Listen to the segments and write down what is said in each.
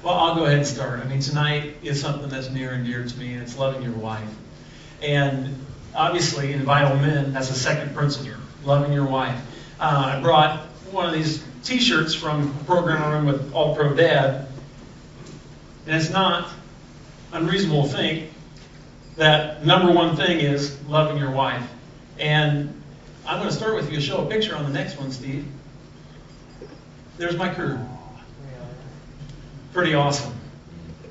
Well, I'll go ahead and start. I mean, tonight is something that's near and dear to me, and it's loving your wife. And obviously, in Vital Men, that's the second principle, loving your wife. I brought one of these T-shirts from a program I run with All Pro Dad, and it's not unreasonable to think that number one thing is loving your wife. And I'm going to start with you. Show a picture on the next one, Steve. There's my crew. Pretty awesome.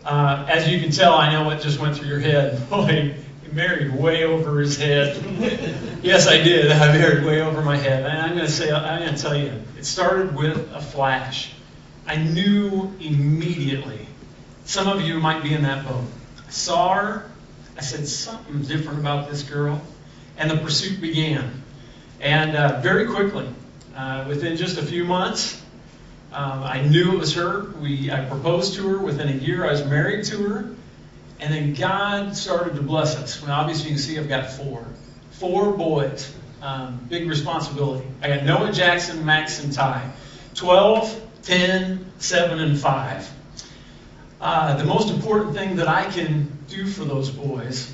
As you can tell, I know what just went through your head. Boy, he married way over his head. Yes, I did. I married way over my head. And I'm going to tell you, it started with a flash. I knew immediately. Some of you might be in that boat. I saw her. I said, something different about this girl. And the pursuit began. And very quickly, within just a few months, I knew it was her. I proposed to her. Within a year, I was married to her. And then God started to bless us. Well, obviously, you can see I've got four boys. Big responsibility. I got Noah, Jackson, Max, and Ty. 12, 10, 7, and 5. The most important thing that I can do for those boys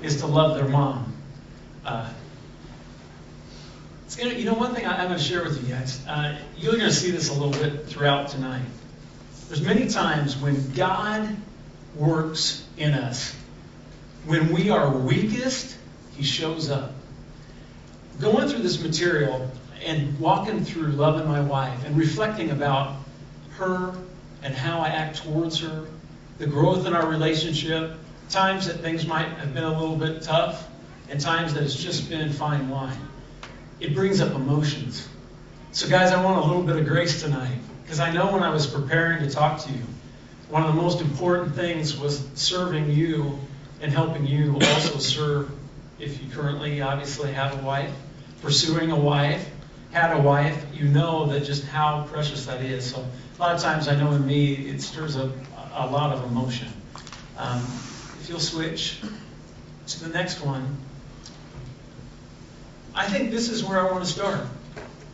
is to love their mom. One thing I'm going to share with you guys. You're going to see this a little bit throughout tonight. There's many times when God works in us. When we are weakest, He shows up. Going through this material and walking through loving my wife and reflecting about her and how I act towards her, the growth in our relationship, times that things might have been a little bit tough, and times that it's just been fine wine. It brings up emotions. So guys, I want a little bit of grace tonight, because I know when I was preparing to talk to you, one of the most important things was serving you and helping you also serve, if you currently obviously have a wife, pursuing a wife, had a wife, you know that just how precious that is. So a lot of times I know in me it stirs up a lot of emotion. If you'll switch to the next one. I think this is where I want to start.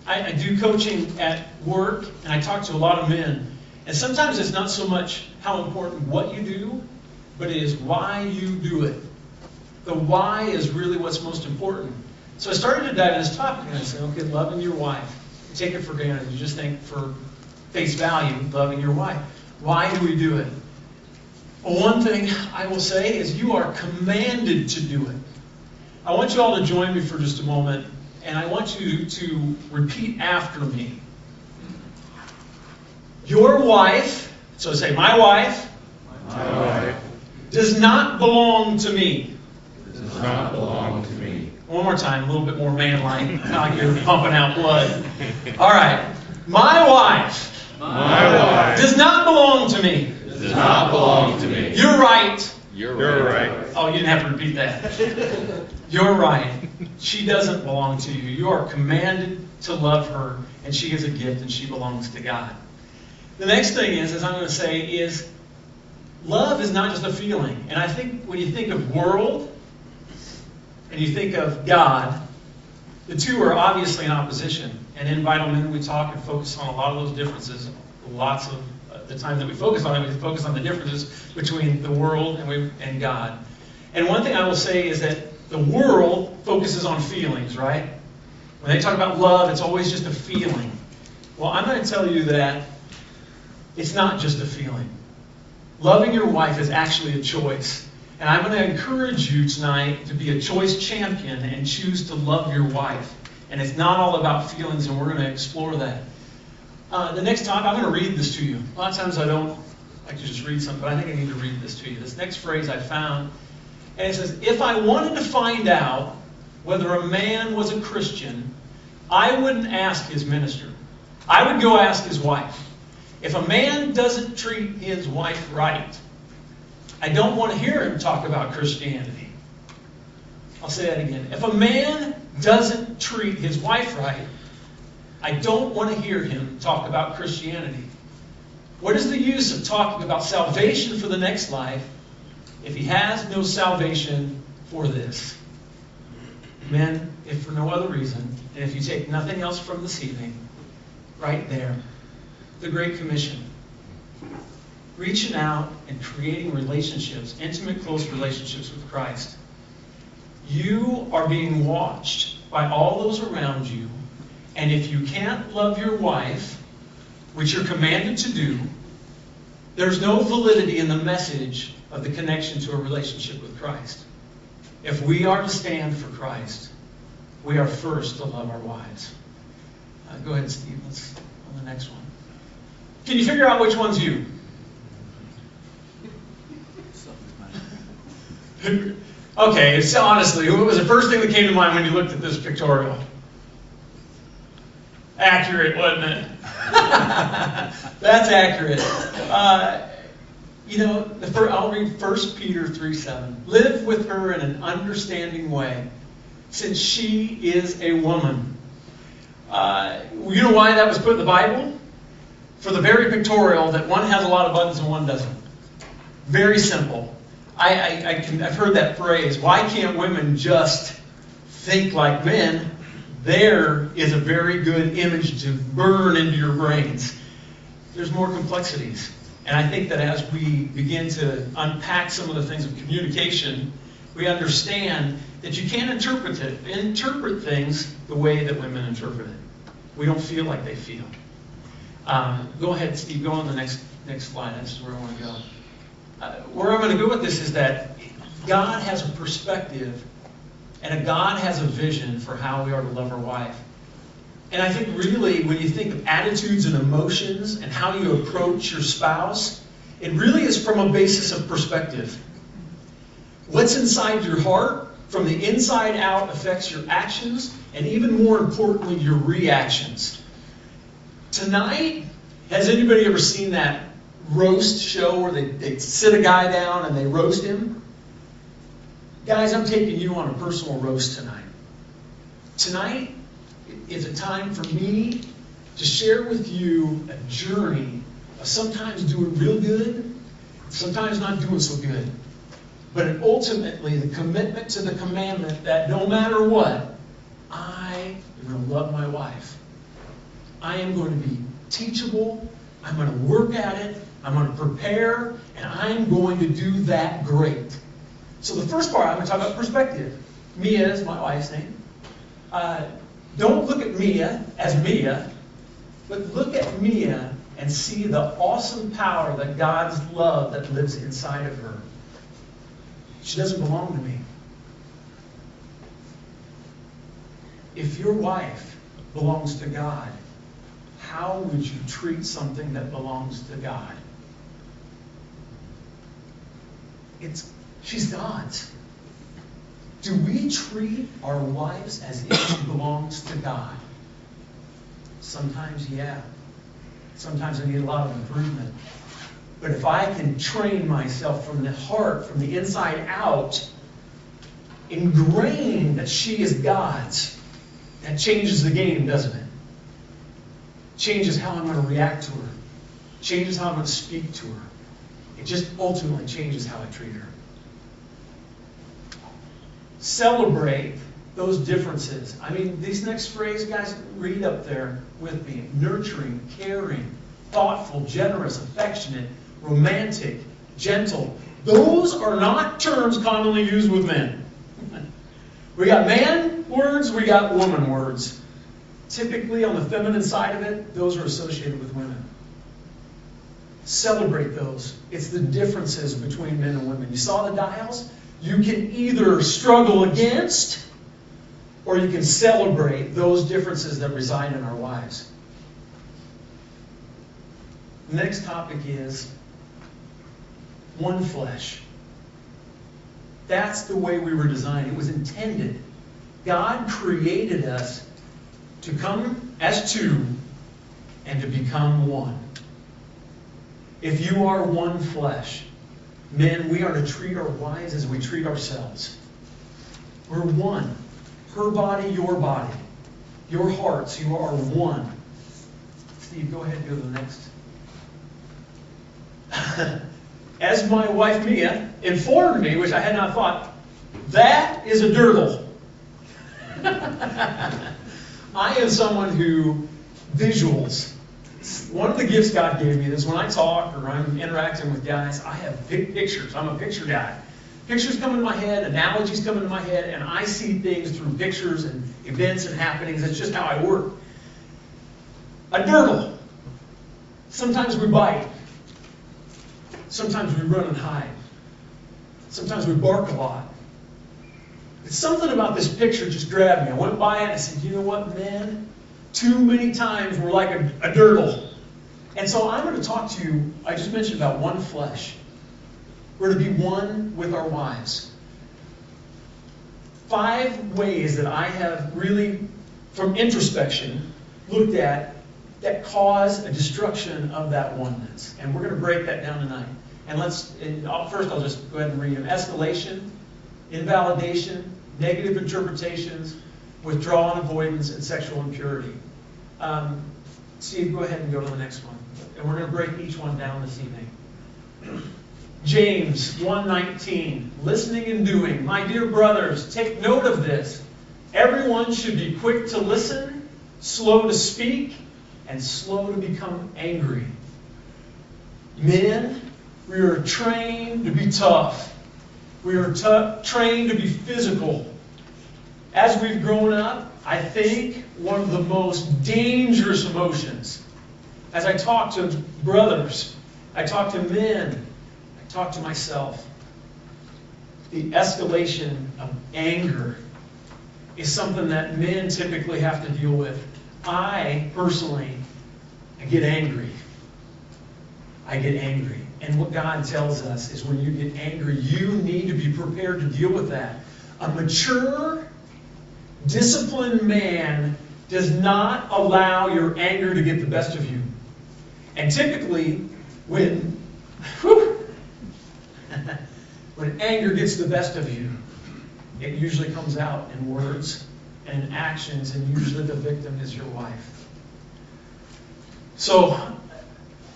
I do coaching at work, and I talk to a lot of men. And sometimes it's not so much how important what you do, but it is why you do it. The why is really what's most important. So I started to dive into this topic, and I said, okay, loving your wife. You take it for granted. You just think for face value, loving your wife. Why do we do it? Well, one thing I will say is you are commanded to do it. I want you all to join me for just a moment, and I want you to repeat after me. Your wife, so say, my wife, does not belong to me. Does not belong to me. One more time, a little bit more man-like, not like you're pumping out blood. All right. My wife, does not belong to me. Does not belong to me. You're right. You're right. Oh, you didn't have to repeat that. You're right. She doesn't belong to you. You are commanded to love her, and she is a gift, and she belongs to God. The next thing is, as I'm going to say, is love is not just a feeling. And I think when you think of world and you think of God, the two are obviously in opposition. And in Vital Men, we talk and focus on a lot of those differences. Lots of the time that we focus on it, we focus on the differences between the world and God. And one thing I will say is that the world focuses on feelings, right? When they talk about love, it's always just a feeling. Well, I'm going to tell you that it's not just a feeling. Loving your wife is actually a choice. And I'm going to encourage you tonight to be a choice champion and choose to love your wife. And it's not all about feelings, and we're going to explore that. The next topic, I'm going to read this to you. A lot of times I don't like to just read something, but I think I need to read this to you. This next phrase I found, and it says, if I wanted to find out whether a man was a Christian, I wouldn't ask his minister. I would go ask his wife. If a man doesn't treat his wife right, I don't want to hear him talk about Christianity. I'll say that again. If a man doesn't treat his wife right, I don't want to hear him talk about Christianity. What is the use of talking about salvation for the next life if he has no salvation for this? Men, if for no other reason, and if you take nothing else from this evening, right there, the Great Commission. reaching out and creating relationships, intimate, close relationships with Christ. You are being watched by all those around you, and if you can't love your wife, which you're commanded to do, there's no validity in the message of the connection to a relationship with Christ. If we are to stand for Christ, we are first to love our wives. Go ahead, Steve. Let's on the next one. Can you figure out which one's you? Okay, so honestly, what was the first thing that came to mind when you looked at this pictorial? Accurate, wasn't it? That's accurate. I'll read 1 Peter 3:7. Live with her in an understanding way, since she is a woman. You know why that was put in the Bible? For the very pictorial that one has a lot of buttons and one doesn't. Very simple. I've heard that phrase, why can't women just think like men? There is a very good image to burn into your brains. There's more complexities. And I think that as we begin to unpack some of the things of communication, we understand that you can't interpret things the way that women interpret it. We don't feel like they feel. Go ahead, Steve. Go on the next slide. This is where I want to go. Where I'm going to go with this is that God has a perspective and God has a vision for how we are to love our wife. And I think really when you think of attitudes and emotions and how you approach your spouse, it really is from a basis of perspective. What's inside your heart from the inside out affects your actions and even more importantly your reactions. Tonight, has anybody ever seen that roast show where they sit a guy down and they roast him? Guys, I'm taking you on a personal roast tonight. Tonight is a time for me to share with you a journey of sometimes doing real good, sometimes not doing so good. But ultimately the commitment to the commandment that no matter what, I am going to love my wife. I am going to be teachable. I'm going to work at it. I'm going to prepare, and I'm going to do that great. So the first part, I'm going to talk about perspective. Mia is my wife's name. Don't look at Mia as Mia, but look at Mia and see the awesome power that God's love that lives inside of her. She doesn't belong to me. If your wife belongs to God, how would you treat something that belongs to God? She's God's. Do we treat our wives as if she belongs to God? Sometimes, yeah. Sometimes I need a lot of improvement. But if I can train myself from the heart, from the inside out, ingrained that she is God's, that changes the game, doesn't it? Changes how I'm going to react to her. Changes how I'm going to speak to her. It just ultimately changes how I treat her. Celebrate those differences. I mean, these next phrases, guys, read up there with me. Nurturing, caring, thoughtful, generous, affectionate, romantic, gentle. Those are not terms commonly used with men. We got man words, we got woman words. Typically, on the feminine side of it, those are associated with women. Celebrate those. It's the differences between men and women. You saw the dials? You can either struggle against or you can celebrate those differences that reside in our lives. The next topic is one flesh. That's the way we were designed. It was intended. God created us to come as two and to become one. If you are one flesh, men, we are to treat our wives as we treat ourselves. We're one. Her body, your body. Your hearts, you are one. Steve, go ahead and go to the next. As my wife Mia informed me, which I had not thought, that is a dirtle. I am someone who visuals One of the gifts God gave me is when I talk or I'm interacting with guys, I have big pictures. I'm a picture guy. Pictures come into my head, analogies come into my head, and I see things through pictures and events and happenings. That's just how I work. A dirtle. Sometimes we bite. Sometimes we run and hide. Sometimes we bark a lot. But something about this picture just grabbed me. I went by it and I said, you know what, men? Too many times we're like a dirtle. And so I'm going to talk to you, I just mentioned about one flesh. We're to be one with our wives. 5 ways that I have really, from introspection, looked at that cause a destruction of that oneness. And we're going to break that down tonight. And first I'll just go ahead and read them. Escalation, invalidation, negative interpretations, withdrawal and avoidance, and sexual impurity. Steve, go ahead and go to the next one. And we're going to break each one down this evening. James 1:19, listening and doing. My dear brothers, take note of this. Everyone should be quick to listen, slow to speak, and slow to become angry. Men, we are trained to be tough. We are trained to be physical. As we've grown up, I think one of the most dangerous emotions, as I talk to brothers, I talk to men, I talk to myself, the escalation of anger is something that men typically have to deal with. I get angry. I get angry. And what God tells us is when you get angry, you need to be prepared to deal with that. A mature, disciplined man does not allow your anger to get the best of you. And typically, when anger gets the best of you, it usually comes out in words and in actions, and usually the victim is your wife. So,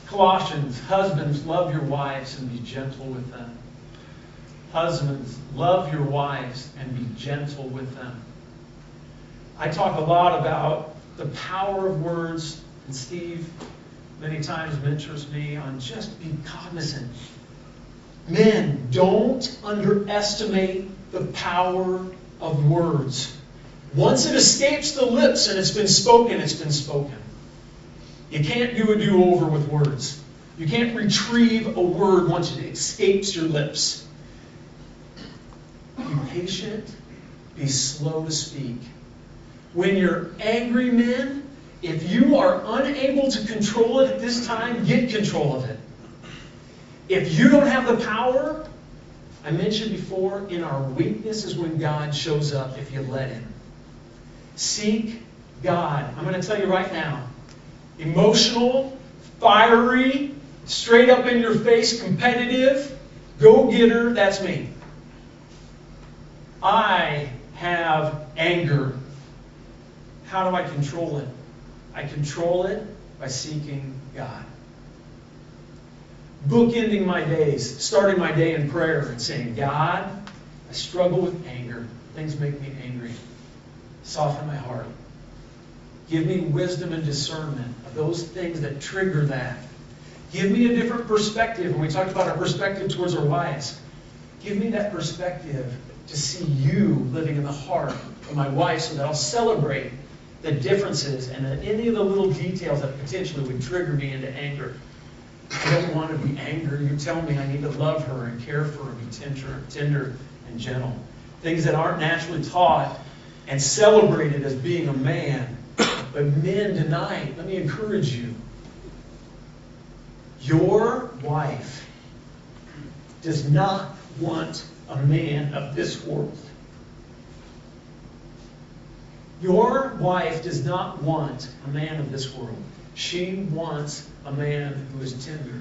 Colossians, husbands, love your wives and be gentle with them. Husbands, love your wives and be gentle with them. I talk a lot about the power of words, and Steve many times mentors me on just being cognizant. Men, don't underestimate the power of words. Once it escapes the lips and it's been spoken, it's been spoken. You can't do a do-over with words. You can't retrieve a word once it escapes your lips. Be patient. Be slow to speak. When you're angry, men, if you are unable to control it at this time, get control of it. If you don't have the power, I mentioned before, in our weakness is when God shows up if you let Him. Seek God. I'm going to tell you right now, emotional, fiery, straight up in your face, competitive, go-getter, that's me. I have anger. How do I control it? I control it by seeking God. Bookending my days, starting my day in prayer and saying, God, I struggle with anger. Things make me angry. Soften my heart. Give me wisdom and discernment of those things that trigger that. Give me a different perspective. When we talked about our perspective towards our wives, give me that perspective to see you living in the heart of my wife so that I'll celebrate the differences and any of the little details that potentially would trigger me into anger. I don't want to be angry. You tell me I need to love her and care for her and be tender and gentle. Things that aren't naturally taught and celebrated as being a man. But men tonight, let me encourage you. Your wife does not want a man of this world. Your wife does not want a man of this world. She wants a man who is tender.